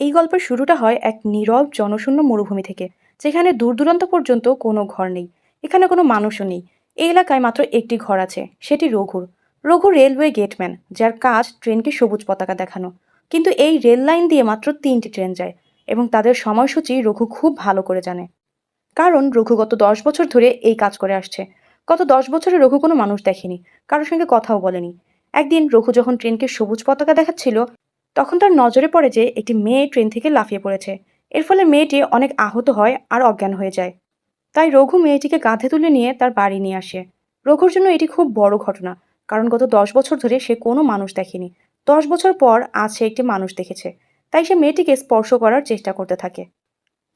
এই গল্পের শুরুটা হয় এক নীরব জনশূন্য মরুভূমি থেকে, যেখানে দূর দূরান্ত পর্যন্ত কোনো ঘর নেই। এখানে কোনো মানুষও নেই। এই এলাকায় মাত্র একটি ঘর আছে, সেটি রঘুর। রঘু রেলওয়ে গেটম্যান, যার কাজ ট্রেনকে সবুজ পতাকা দেখানো। কিন্তু এই রেল লাইন দিয়ে মাত্র 3টি ট্রেন যায়, এবং তাদের সময়সূচি রঘু খুব ভালো করে জানে। কারণ রঘু গত 10 বছর ধরে এই কাজ করে আসছে। গত 10 বছরে রঘু কোনো মানুষ দেখেনি, কারোর সঙ্গে কথাও বলেনি। একদিন রঘু যখন ট্রেনকে সবুজ পতাকা দেখাচ্ছিল, তখন তার নজরে পড়ে যে একটি মেয়ে ট্রেন থেকে লাফিয়ে পড়েছে। এর ফলে মেয়েটি অনেক আহত হয় আর অজ্ঞান হয়ে যায়। তাই রঘু মেয়েটিকে কাঁধে তুলে নিয়ে তার বাড়ি নিয়ে আসে। রঘুর জন্য এটি খুব বড় ঘটনা, কারণ গত 10 বছর ধরে সে কোনো মানুষ দেখেনি। 10 বছর পর আজ সে একটি মানুষ দেখেছে। তাই সে মেয়েটিকে স্পর্শ করার চেষ্টা করতে থাকে।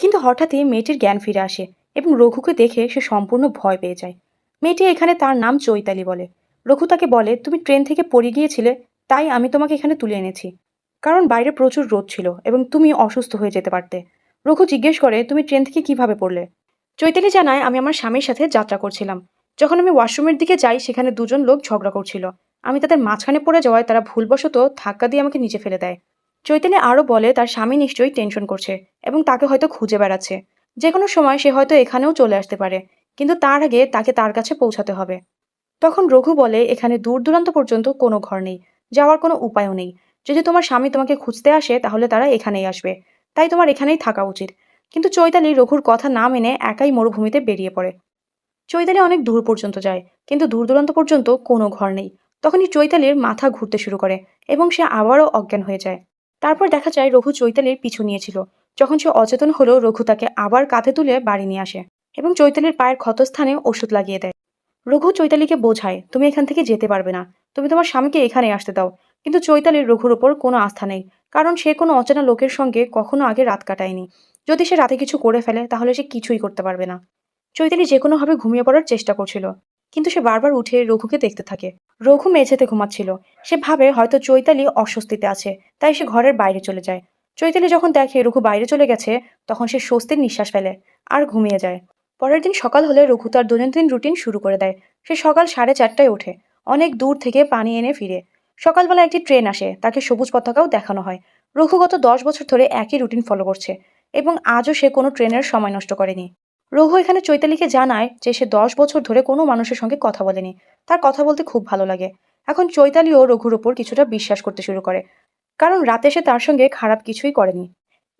কিন্তু হঠাৎই মেয়েটির জ্ঞান ফিরে আসে, এবং রঘুকে দেখে সে সম্পূর্ণ ভয় পেয়ে যায়। মেয়েটি এখানে তার নাম চৈতালি বলে। রঘু তাকে বলে, তুমি ট্রেন থেকে পড়ে গিয়েছিলে, তাই আমি তোমাকে এখানে তুলে এনেছি। কারণ বাইরে প্রচুর রোদ ছিল এবং তুমি অসুস্থ হয়ে যেতে পারতে। রঘু জিজ্ঞেস করে, তুমি ট্রেন থেকে কিভাবে পড়লে? চৈতালি জানায়, আমি আমার স্বামীর সাথে যাত্রা করছিলাম। যখন আমি ওয়াশরুমের দিকে যাই, সেখানে দুজন লোক ঝগড়া করছিল। আমি তাদের মাঝখানে পড়ে যাওয়ায় তারা ভুলবশত ধাক্কা দিয়ে আমাকে নিচে ফেলে দেয়। চৈতালি আরও বলে, তার স্বামী নিশ্চয়ই টেনশন করছে এবং তাকে হয়তো খুঁজে বেড়াচ্ছে। যে কোনো সময় সে হয়তো এখানেও চলে আসতে পারে, কিন্তু তার আগে তাকে তার কাছে পৌঁছাতে হবে। তখন রঘু বলে, এখানে দূর দূরান্ত পর্যন্ত কোনো ঘর নেই, যাওয়ার কোনো উপায়ও নেই। যদি তোমার স্বামী তোমাকে খুঁজতে আসে, তাহলে তারা এখানেই আসবে। তাই তোমার এখানেই থাকা উচিত। কিন্তু চৈতালি রঘুর কথা না মেনে একাই মরুভূমিতে বেরিয়ে পড়ে। চৈতালি অনেক দূর পর্যন্ত যায়, কিন্তু দূর দূরান্ত পর্যন্ত কোনো ঘর নেই। তখনই চৈতালির মাথা ঘুরতে শুরু করে, এবং সে আবারও অজ্ঞান হয়ে যায়। তারপর দেখা যায় রঘু চৈতালির পিছু নিয়েছিল। যখন সে অচেতন হলো, রঘু তাকে আবার কাঁধে তুলে বাড়ি নিয়ে আসে, এবং চৈতালির পায়ের ক্ষতস্থানে ওষুধ লাগিয়ে দেয়। রঘু চৈতালিকে বোঝায়, তুমি এখান থেকে যেতে পারবে না, তুমি তোমার স্বামীকে এখানে আসতে দাও। কিন্তু চৈতালির রঘুর ওপর কোনো আস্থা নেই, কারণ সে কোনো অচেনা লোকের সঙ্গে কখনো আগে রাত কাটায়নি। যদি সে রাতে কিছু করে ফেলে, তাহলে সে কিছুই করতে পারবে না। চৈতালি যে কোনোভাবে ঘুমিয়ে পড়ার চেষ্টা করছিল, কিন্তু সে বারবার উঠে রঘুকে দেখতে থাকে। রঘু মেঝেতে ঘুমাচ্ছিল। সে ভাবে হয়তো চৈতালি অস্বস্তিতে আছে, তাই সে ঘরের বাইরে চলে যায়। চৈতালি যখন দেখে রঘু বাইরে চলে গেছে, তখন সে স্বস্তির নিঃশ্বাস ফেলে আর ঘুমিয়ে যায়। পরের দিন সকাল হলে রঘু তার দৈনন্দিন রুটিন শুরু করে দেয়। সে সকাল 4:30টায় ওঠে, অনেক দূর থেকে পানি এনে ফিরে। সকালবেলা একটি ট্রেন আসে, তাকে সবুজ পতাকাও দেখানো হয়। রঘু গত 10 বছর ধরে একই রুটিন ফলো করছে, এবং আজও সে কোনো ট্রেনের সময় নষ্ট করেনি। রঘু এখানে চৈতালিকে জানায় যে সে 10 বছর ধরে কোনো মানুষের সঙ্গে কথা বলেনি। তার কথা বলতে খুব ভালো লাগে। এখন চৈতালিও রঘুর ওপর কিছুটা বিশ্বাস করতে শুরু করে, কারণ রাতে সে তার সঙ্গে খারাপ কিছুই করেনি।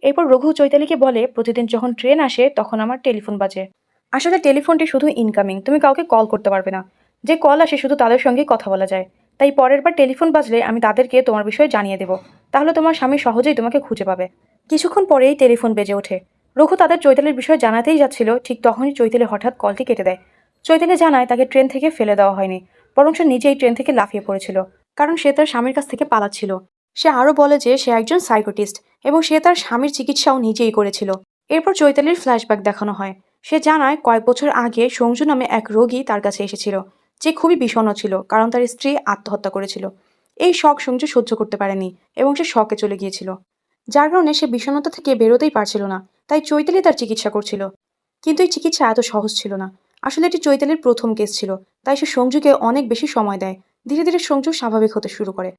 এরপর রঘু চৈতালিকে বলে, প্রতিদিন যখন ট্রেন আসে তখন আমার টেলিফোন বাজে। আসলে টেলিফোনটি শুধু ইনকামিং, তুমি কাউকে কল করতে পারবে না। যে কল আসে শুধু তাদের সঙ্গেই কথা বলা যায়। তাই পরের বার টেলিফোন বাজলে আমি তাদেরকে তোমার বিষয়ে জানিয়ে দেবো। তাহলে তোমার স্বামী সহজেই তোমাকে খুঁজে পাবে। কিছুক্ষণ পরেই টেলিফোন বেজে ওঠে। রঘু তাদের চৈতালির বিষয়ে জানাতেই যাচ্ছিল, ঠিক তখনই চৈতালি হঠাৎ কলটি কেটে দেয়। চৈতালি জানায় তাকে ট্রেন থেকে ফেলে দেওয়া হয়নি, বরং সে নিজেই ট্রেন থেকে লাফিয়ে পড়েছিল, কারণ সে তার স্বামীর কাছ থেকে পালাচ্ছিল। সে আরও বলে যে সে একজন সাইকোটিস্ট, এবং সে তার স্বামীর চিকিৎসাও নিজেই করেছিল। এরপর চৈতালির ফ্ল্যাশব্যাক দেখানো হয়। সে জানায় কয়েক বছর আগে সঞ্জু নামে এক রোগী তার কাছে এসেছিল, যে খুবই বিষণ্ণ ছিল, কারণ তার স্ত্রী আত্মহত্যা করেছিল। এই শখ সঞ্জু সহ্য করতে পারেনি, এবং সে শকে চলে গিয়েছিল, যার কারণে সে বিষণ্ণতা থেকে বেরোতেই পারছিল না। তাই চৈতালি তার চিকিৎসা করছিল। কিন্তু এই চিকিৎসা এত সহজ ছিল না। আসলে এটি চৈতালির প্রথম কেস ছিল, তাই সে সঞ্জুকে অনেক বেশি সময় দেয়। ধীরে ধীরে সঞ্জু স্বাভাবিক হতে শুরু করে,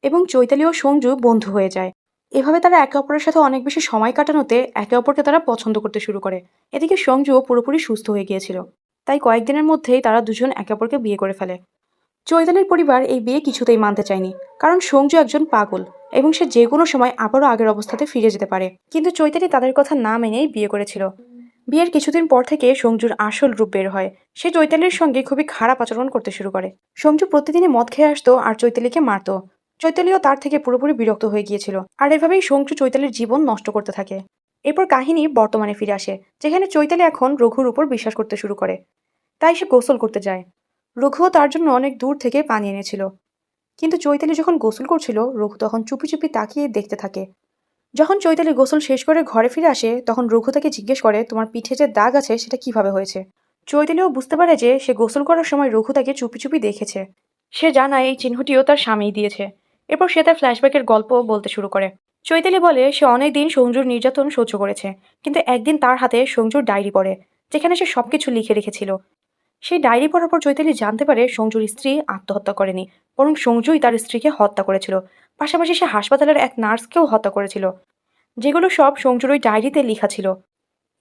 এবং চৈতালি ও সঞ্জু বন্ধু হয়ে যায়। এভাবে তারা একে অপরের সাথে অনেক বেশি সময় কাটানোতে একে অপরকে তারা পছন্দ করতে শুরু করে। এদিকে সঞ্জুও পুরোপুরি সুস্থ হয়ে গিয়েছিল, তাই কয়েকদিনের মধ্যেই তারা দুজন একে অপরকে বিয়ে করে ফেলে। চৈতালির পরিবার এই বিয়ে কিছুতেই মানতে চায়নি, কারণ সঞ্জু একজন পাগল, এবং সে যে কোনো সময় আবারও আগের অবস্থাতে ফিরে যেতে পারে। কিন্তু চৈতালি তাদের কথা না মেনেই বিয়ে করেছিল। বিয়ের কিছুদিন পর থেকে সঞ্জুর আসল রূপ বের হয়। সে চৈতালির সঙ্গে খুবই খারাপ আচরণ করতে শুরু করে। সঞ্জু প্রতিদিনই মদ খেয়ে আসতো আর চৈতালিকে মারতো। চৈতালিও তার থেকে পুরোপুরি বিরক্ত হয়ে গিয়েছিল, আর এভাবেই সঞ্জু চৈতালির জীবন নষ্ট করতে থাকে। এরপর কাহিনী বর্তমানে ফিরে আসে, যেখানে চৈতালি এখন রঘুর উপর বিশ্বাস করতে শুরু করে। তাই সে গোসল করতে যায়। রঘুও তার জন্য অনেক দূর থেকে পানি এনেছিল। কিন্তু চৈতালি যখন গোসল করছিল, রঘু তখন চুপি চুপি তাকিয়ে দেখতে থাকে। যখন চৈতালি গোসল শেষ করে ঘরে ফিরে আসে, তখন রঘু তাকে জিজ্ঞেস করে, তোমার পিঠে যে দাগ আছে সেটা কিভাবে হয়েছে? চৈতালিও বুঝতে পারে যে সে গোসল করার সময় রঘু তাকে চুপি চুপি দেখেছে। সে জানায় এই চিহ্নটিও তার স্বামীই দিয়েছে। এরপর সে তার ফ্ল্যাশব্যাকের গল্প বলতে শুরু করে। চৈতালি বলে সে অনেক দিন সঞ্জুর নির্যাতন সহ্য করেছে, কিন্তু একদিন তার হাতে সঞ্জুর ডায়েরি পড়ে, যেখানে সে সবকিছু লিখে রেখেছিল। সেই ডায়েরি পড়ার পর চৈতালি জানতে পারে সঞ্জুর স্ত্রী আত্মহত্যা করেনি, বরং সঞ্জুই তার স্ত্রীকে হত্যা করেছিল। পাশাপাশি সে হাসপাতালের এক নার্সকেও হত্যা করেছিল। যেগুলো সব সঞ্জুর ওই ডায়েরিতে লেখা ছিল।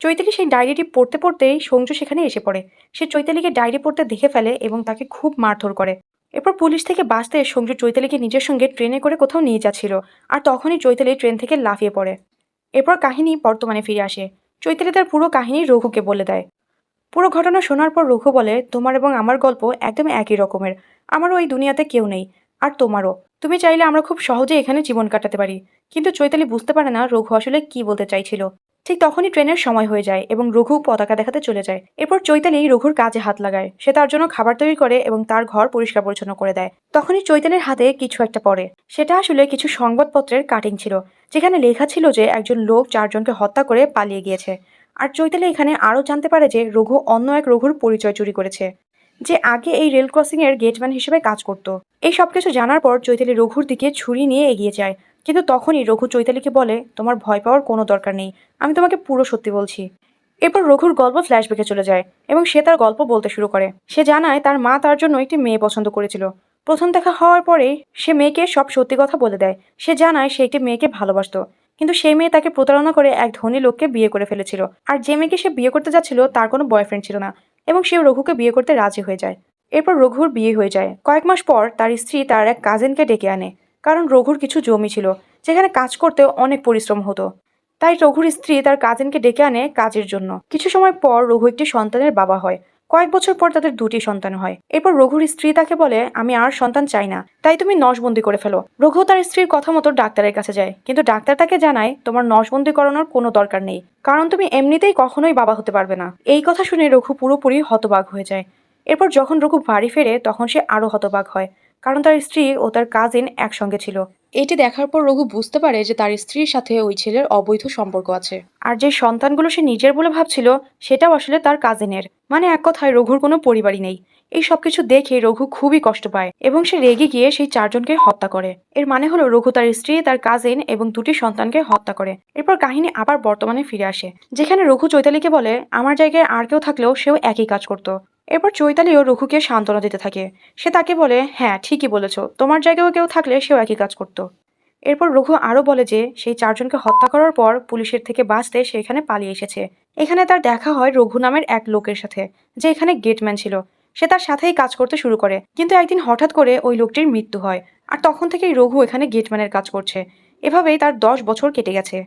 চৈতালি সেই ডায়েরিটি পড়তে পড়তেই সঞ্জু সেখানে এসে পড়ে। সে চৈতালিকে ডায়েরি পড়তে দেখে ফেলে এবং তাকে খুব মারধর করে। এরপর পুলিশ থেকে বাঁচতে সঞ্জু চৈতালিকে নিজের সঙ্গে ট্রেনে করে কোথাও নিয়ে যাচ্ছিল, আর তখনই চৈতালি ট্রেন থেকে লাফিয়ে পড়ে। এরপর কাহিনী বর্তমানে ফিরে আসে। চৈতালি তার পুরো কাহিনী রঘুকে বলে দেয়। পুরো ঘটনা শোনার পর রঘু বলে, তোমার এবং আমার গল্প একদম একই রকমের। আমারও এই দুনিয়াতে কেউ নেই, আর তোমারও। তুমি চাইলে আমরা খুব সহজে এখানে জীবন কাটাতে পারি। কিন্তু চৈতালি বুঝতে পারে না রঘু আসলে কি বলতে চাইছিল। ঠিক তখনই ট্রেনের সময় হয়ে যায় এবং রঘু পতাকা দেখাতে চলে যায়। এরপর চৈতালি রঘুর কাজে হাত লাগায়। সে তার জন্য খাবার তৈরি করে এবং তার ঘর পরিষ্কার পরিচ্ছন্ন করে দেয়। তখনই চৈতালির হাতে কিছু একটা পড়ে। সেটা আসলে কিছু সংবাদপত্রের কাটিং ছিল, যেখানে লেখা ছিল যে একজন লোক 4 জনকে হত্যা করে পালিয়ে গিয়েছে। আর চৈতালি এখানে আরও জানতে পারে যে রঘু অন্য এক রঘুর পরিচয় চুরি করেছে, যে আগে এই রেল ক্রসিং এর গেটম্যান হিসেবে কাজ করত। এই সবকিছু জানার পর চৈতালি রঘুর দিকে ছুরি নিয়ে এগিয়ে যায়। কিন্তু তখনই রঘু চৈতালিকে বলে, তোমার ভয় পাওয়ার কোনো দরকার নেই, আমি তোমাকে পুরো সত্যি বলছি। এরপর রঘুর গল্প ফ্ল্যাশব্যাকে চলে যায় এবং সে তার গল্প বলতে শুরু করে। সে জানায় তার মা তার জন্য একটি মেয়ে পছন্দ করেছিল। প্রথম দেখা হওয়ার পরেই সে মেয়েকে সব সত্যি কথা বলে দেয়। সে জানায় সে একটি মেয়েকে ভালোবাসতো, কিন্তু সেই মেয়ে তাকে প্রতারণা করে এক ধনী লোককে বিয়ে করে ফেলেছিল। আর যে মেয়েকে সে বিয়ে করতে যাচ্ছিল তার কোনো বয়ফ্রেন্ড ছিল না, এবং সেও রঘুকে বিয়ে করতে রাজি হয়ে যায়। এরপর রঘুর বিয়ে হয়ে যায়। কয়েক মাস পর তার স্ত্রী তার এক কাজিনকে ডেকে আনে, কারণ রঘুর কিছু জমি ছিল যেখানে কাজ করতে অনেক পরিশ্রম হতো। তাই রঘুর স্ত্রী তার কাজিনকে ডেকে আনে কাজের জন্য। কিছু সময় পর রঘু একটি সন্তানের বাবা হয়। কয়েক বছর পর তাদের 2টি সন্তান হয়। এরপর রঘুর স্ত্রী তাকে বলে, আমি আর সন্তান চাই না, তাই তুমি নসবন্দি করে ফেলো। রঘু তার স্ত্রীর কথা মতো ডাক্তারের কাছে যায়, কিন্তু ডাক্তার তাকে জানায় তোমার নসবন্দি করানোর কোনো দরকার নেই, কারণ তুমি এমনিতেই কখনোই বাবা হতে পারবে না। এই কথা শুনে রঘু পুরোপুরি হতবাক হয়ে যায়। এরপর যখন রঘু বাড়ি ফেরে তখন সে আরো হতবাক হয়, কারণ তার স্ত্রী ও তার কাজিন একসঙ্গে ছিল। এটি দেখার পর রঘু বুঝতে পারে যে তার স্ত্রীর সাথে ওই ছেলের অবৈধ সম্পর্ক আছে, আর যে সন্তানগুলো সে নিজের বলে ভাবছিল সেটাও আসলে তার কাজিনের। মানে এক কথায় রঘুর কোনো পরিবারই নেই। এই সবকিছু দেখে রঘু খুবই কষ্ট পায় এবং সে রেগে গিয়ে সেই 4 জনকে হত্যা করে। এর মানে হলো রঘু তার স্ত্রী, তার কাজিন এবং 2টি সন্তানকে হত্যা করে। এরপর কাহিনী আবার বর্তমানে ফিরে আসে, যেখানে রঘু চৈতালিকে বলে, আমার জায়গায় আর কেউ থাকলেও সেও একই কাজ করতো। এরপর চৈতালিও রঘুকে সান্ত্বনা দিতে থাকে। সে তাকে বলে, হ্যাঁ ঠিকই বলেছ, তোমার জায়গায় কেউ থাকলে সেও একই কাজ করতো। এরপর রঘু আরও বলে যে সেই 4 জনকে হত্যা করার পর পুলিশের থেকে বাঁচতে সে এখানে পালিয়ে এসেছে। এখানে তার দেখা হয় রঘু নামের এক লোকের সাথে, যে এখানে গেটম্যান ছিল। সে তার সাথেই কাজ করতে শুরু করে, কিন্তু একদিন হঠাৎ করে ওই লোকটির মৃত্যু হয়। আর তখন থেকেই রঘু এখানে গেটম্যানের কাজ করছে। এভাবেই তার 10 বছর কেটে গেছে।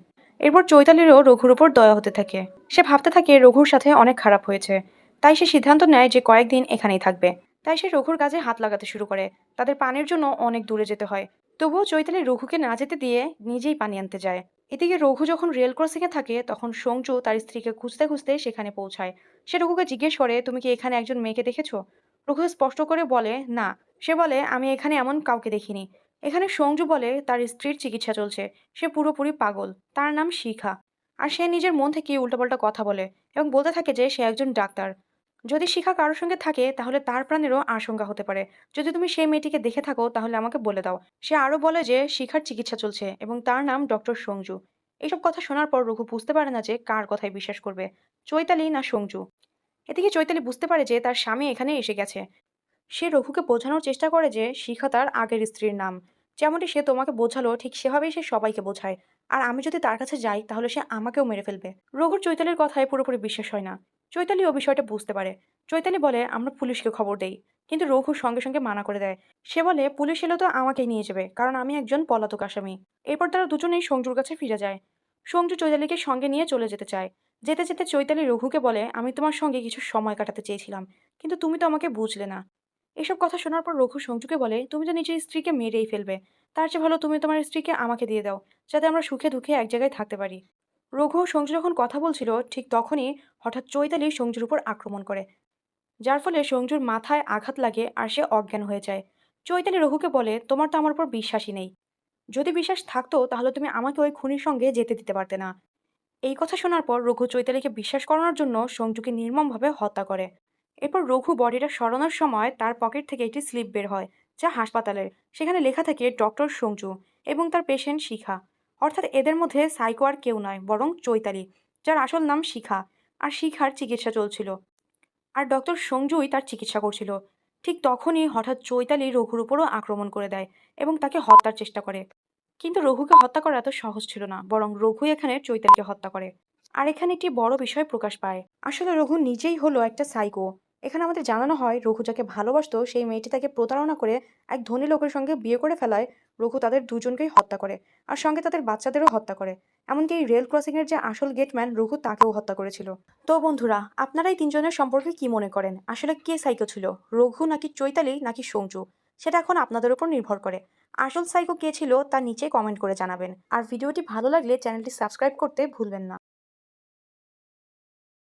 এরপর চৈতালিরও রঘুর উপর দয়া হতে থাকে। সে ভাবতে থাকে রঘুর সাথে অনেক খারাপ হয়েছে, তাই সে সিদ্ধান্ত নেয় যে কয়েকদিন এখানেই থাকবে। তাই সে রঘুর কাজে হাত লাগাতে শুরু করে। তাদের পানির জন্য অনেক দূরে যেতে হয়, তবুও চৈতালি রঘুকে না যেতে দিয়ে নিজেই পানি আনতে যায়। এদিকে রঘু যখন রেল ক্রসিংয়ে থাকে তখন সঞ্জু তার স্ত্রীকে খুঁজতে খুঁজতে সেখানে পৌঁছায়। সে রঘুকে জিজ্ঞেস করে, তুমি কি এখানে একজন মেয়েকে দেখেছো? রঘু স্পষ্ট করে বলে, না। সে বলে, আমি এখানে এমন কাউকে দেখিনি। এখানে সঞ্জু বলে তার স্ত্রীর চিকিৎসা চলছে, সে পুরোপুরি পাগল, তার নাম শিখা। আর সে নিজের মন থেকে উল্টাপাল্টা কথা বলে এবং বলতে থাকে যে সে একজন ডাক্তার। যদি শিখা কারোর সঙ্গে থাকে তাহলে তার প্রাণেরও আশঙ্কা হতে পারে। যদি তুমি সেই মেয়েটিকে দেখে থাকো তাহলে আমাকে বলে দাও। সে আরো বলে যে শিখার চিকিৎসা চলছে এবং তার নাম ডক্টর সঞ্জু। এইসব কথা শোনার পর রঘু বুঝতে পারে না যে কার কথায় বিশ্বাস করবে, চৈতালি না সঞ্জু। এদিকে চৈতালি বুঝতে পারে যে তার স্বামী এখানে এসে গেছে। সে রঘুকে বোঝানোর চেষ্টা করে যে শিখা তার আগের স্ত্রীর নাম। যেমনটি সে তোমাকে বোঝালো ঠিক সেভাবেই সে সবাইকে বোঝায়। আর আমি যদি তার কাছে যাই তাহলে সে আমাকেও মেরে ফেলবে। রঘুর চৈতালির কথায় পুরোপুরি বিশ্বাস হয় না। চৈতালিও বিষয়টা বুঝতে পারে। চৈতালি বলে, আমরা পুলিশকে খবর দেই। কিন্তু রঘু সঙ্গে সঙ্গে মানা করে দেয়। সে বলে, পুলিশ এলে তো আমাকেই নিয়ে যাবে, কারণ আমি একজন পলাতক আসামি। এরপর তারা দুজনেই সঞ্জুর কাছে ফিরে যায়। সঞ্জু চৈতালিকে সঙ্গে নিয়ে চলে যেতে চায়। যেতে যেতে চৈতালি রঘুকে বলে, আমি তোমার সঙ্গে কিছু সময় কাটাতে চেয়েছিলাম, কিন্তু তুমি তো আমাকে বুঝলে না। এসব কথা শোনার পর রঘু সঞ্জুকে বলে, তুমি তো নিজের স্ত্রীকে মেরেই ফেলবে, তার চেয়ে ভালো তুমি তোমার স্ত্রীকে আমাকে দিয়ে দাও, যাতে আমরা সুখে দুঃখে এক জায়গায় থাকতে পারি। রঘু ও সঞ্জু যখন কথা বলছিল ঠিক তখনই হঠাৎ চৈতালি সঞ্জুর উপর আক্রমণ করে, যার ফলে সঞ্জুর মাথায় আঘাত লাগে আর সে অজ্ঞান হয়ে যায়। চৈতালি রঘুকে বলে, তোমার তো আমার উপর বিশ্বাসই নেই। যদি বিশ্বাস থাকতো তাহলে তুমি আমাকে ওই খুনির সঙ্গে যেতে দিতে পারতে না। এই কথা শোনার পর রঘু চৈতালিকে বিশ্বাস করানোর জন্য সঞ্জুকে নির্মমভাবে হত্যা করে। এরপর রঘু বডিটা সরানোর সময় তার পকেট থেকে একটি স্লিপ বের হয়, যা হাসপাতালের। সেখানে লেখা থাকে ডক্টর সঞ্জু এবং তার পেশেন্ট শিখা। অর্থাৎ এদের মধ্যে সাইকো আর কেউ নয়, বরং চৈতালি, যার আসল নাম শিখা। আর শিখার চিকিৎসা চলছিল, আর ডক্টর সঞ্জুই তার চিকিৎসা করছিল। ঠিক তখনই হঠাৎ চৈতালি রঘুর উপরও আক্রমণ করে দেয় এবং তাকে হত্যার চেষ্টা করে। কিন্তু রঘুকে হত্যা করা এত সহজ ছিল না, বরং রঘু এখানে চৈতালিকে হত্যা করে। আর এখানে একটি বড় বিষয় প্রকাশ পায়। আসলে রঘু নিজেই হলো একটা সাইকো। এখানে আমাদের জানানো হয় রঘু যাকে ভালোবাসতো সেই মেয়েটি তাকে প্রতারণা করে এক ধনী লোকের সঙ্গে বিয়ে করে ফেলায় রঘু তাদের দুজনকেই হত্যা করে, আর সঙ্গে তাদের বাচ্চাদেরও হত্যা করে। এমনকি এই রেল ক্রসিং এর যে আসল গেটম্যান রঘু তাকেও হত্যা করেছিল। তো বন্ধুরা, আপনারা এই তিনজনের সম্পর্কে কি মনে করেন? আসলে কে সাইকো ছিল, রঘু নাকি চৈতালি নাকি সঞ্জু? সেটা এখন আপনাদের উপর নির্ভর করে। আসল সাইকো কে ছিল তা নিচে কমেন্ট করে জানাবেন। আর ভিডিওটি ভালো লাগলে চ্যানেলটি সাবস্ক্রাইব করতে ভুলবেন না।